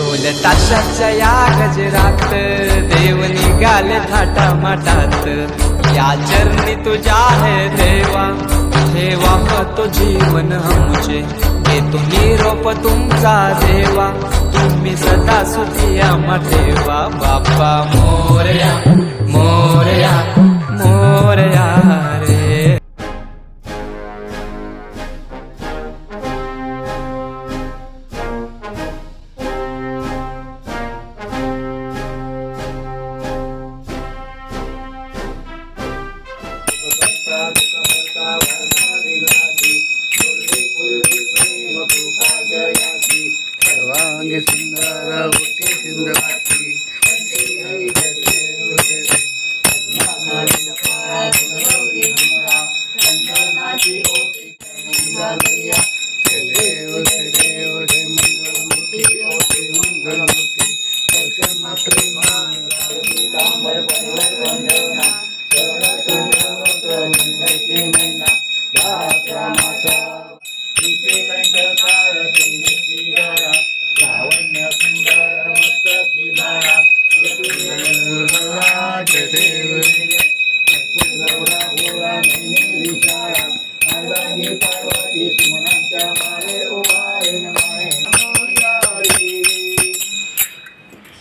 ढोल ताशाच्या या गजरात देव निघाले थाटा माटात। या चरणी तुझ्या है देवा, ठेवा तो जीवन हमचे, घेतो निरोप तुमचा देवा, तुम्ही सदा सुखिया ठेवा। बाप्पा मोरया मोरया मोरया रे। सर्वांगी सुंदर होती सुंदराची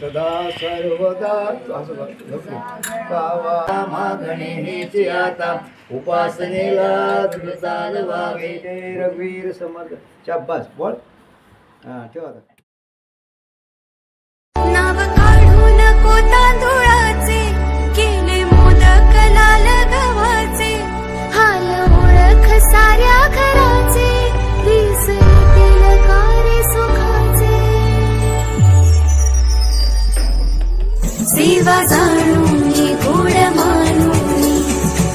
सदा सर्वदा मागणीची आता उपासनेला चाल व्हावे। रघुवीर समर्थ शाबास बोल। ठेवा आता। नाव काढू नको तांदुळाचे, केले मोदक लाल गव्हाचे, हाल ओळख साऱ्या घराचे, वीस येतील कार्य सुखाचे। सेवा जाणून गोड मानून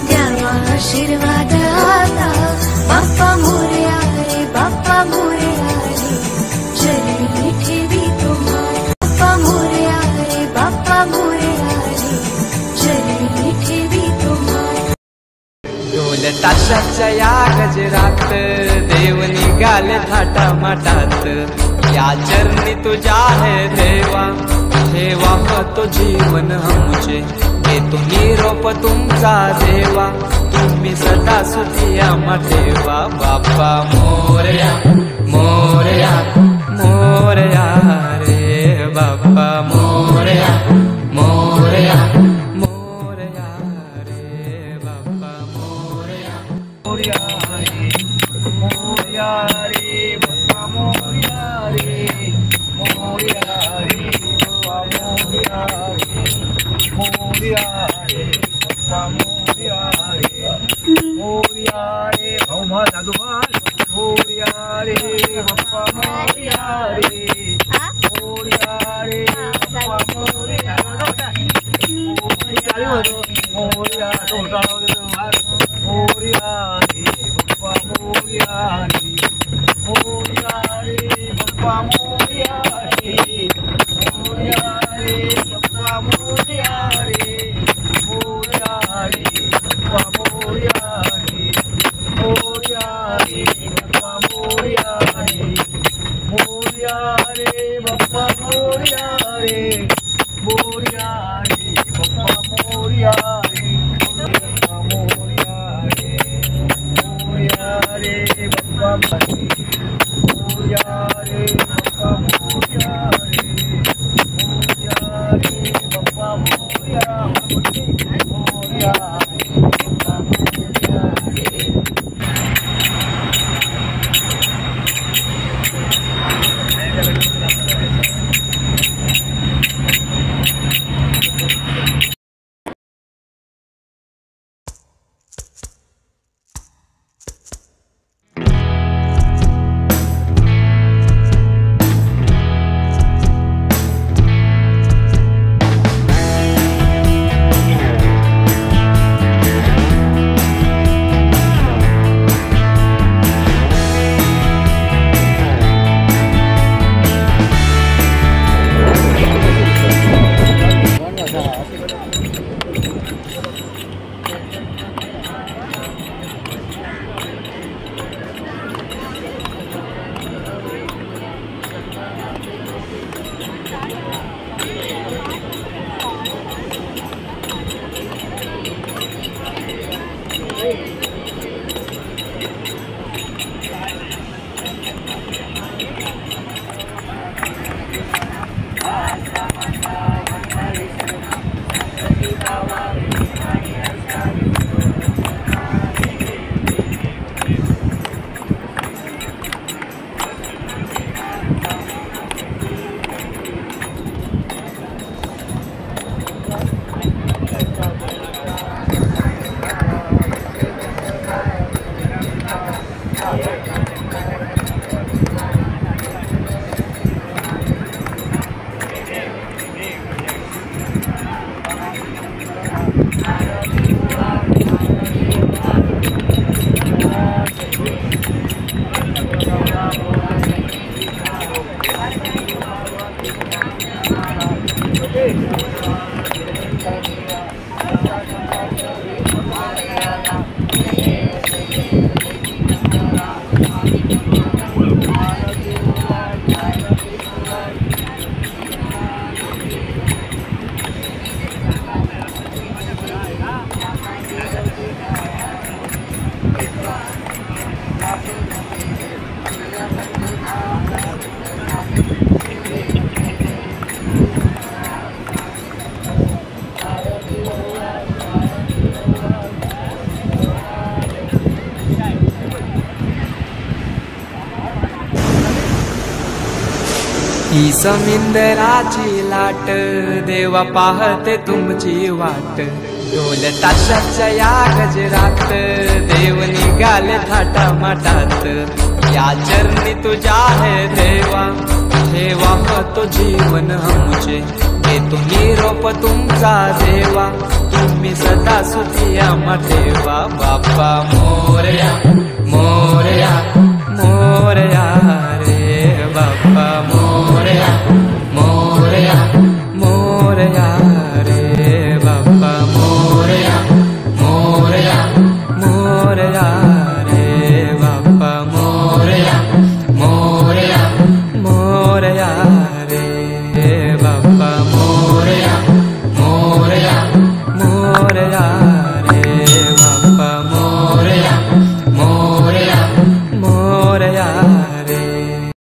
द्यावा आशीर्वाद आता। बाप्पा मोरया रे, बाप्पा मोरया रे, चरणी ठेवी तुम्हाला। बाप्पा मोरया रे, बाप्पा मोरया रे, चरणी ठेवी तुम्हाला। ढोल ताशाच्या या गजरात देव निघाले थाटा माटात। या चरणी तुझ्या है देवा, ठेवा तो जीवन हमचे, घेतो निरोप तुमचा देवा, तुम्ही सदा सुखिया ठेवा। बाप्पा मोरया मोरया मोरया रे। बाप्पा मोरया मोरया मोरया रे। बाप्पा मोरया मोरया रे, मोरया रे, बाप्पा मोरया रे, मोरया रे, बाप्पा मोरया रे, मोरया रे, बाप्पा मोरया रे, मोरया रे, भाऊमा दादूमाल, मोरया रे, बाप्पा मोरया रे, मोरया रे, बाप्पा मोरया रे, मोरया रे, मोरया रे, बाप्पा मोरया रे, मोरया रे, बाप्पा मोरया रे, मोरया रे, बाप्पा मोरया रे, मोरया रे, बाप्पा मोरया रे, मोरया रे, बाप्पा मोरया रे, मोरया रे, बाप्पा मोरया रे, मोरया रे, बाप्पा मोरया रे, बाप्पा मोरया रे, मोरया रे, बाप्पा मोरया रे, बाप्पा मोरया रे, मोरया रे, बाप्पा मोरया रे, मोरया रे, बाप्पा मोरया रे। ही समिंदराची लाट देवा पाहते तुमची वाट ढोल ताशाच्या या गजरात देव निघाले थाटा माटात या चरणी तुझ्या है देवा ठेवा तो जीवन आमचे घेतो निरोप तुमचा देवा तुम्ही सदा सुखी आम्हा ठेवा बाप्पा मोरया मोरया